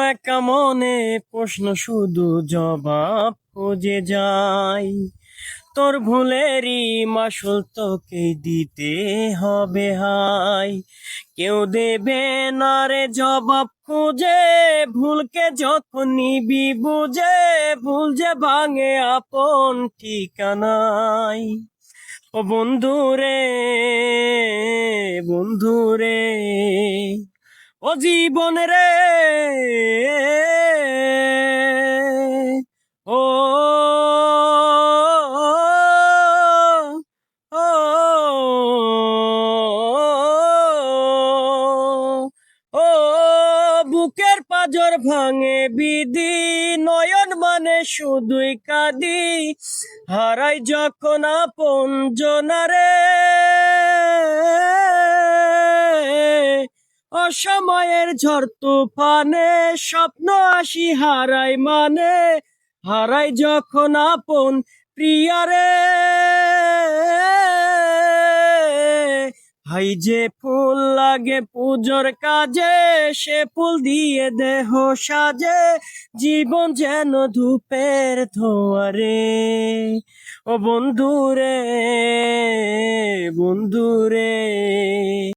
একা মনে প্রশ্ন শুধু জবাব খুঁজে যাই। তোর ভুলেরই মাসুল তোকে দিতে হবে হাই। কেউ দেবে না রে জবাব খুঁজে, ভুলকে যখন নিবি বুঝে, ভুল যে ভাঙে আপন ঠিকানাই। ও বন্ধু রে, বন্ধু রে, ও জীবন রে, ও ও বুকের পাঁজর ভাঙে বিধি, নয়ন মানে শুধুই কাঁদি, হারাই যখন আপন জনারে, অসময়ের ঝড় তুফানে স্বপ্ন আসি হারাই মানে, হারাই যখন আপন প্রিয়ারে। হাই যে ফুল লাগে পুজোর কাজে, সে ফুল দিয়ে দেহ সাজে, জীবন যেন ধূপের ধোয়ারে। ও বন্ধু রে, বন্ধু রে।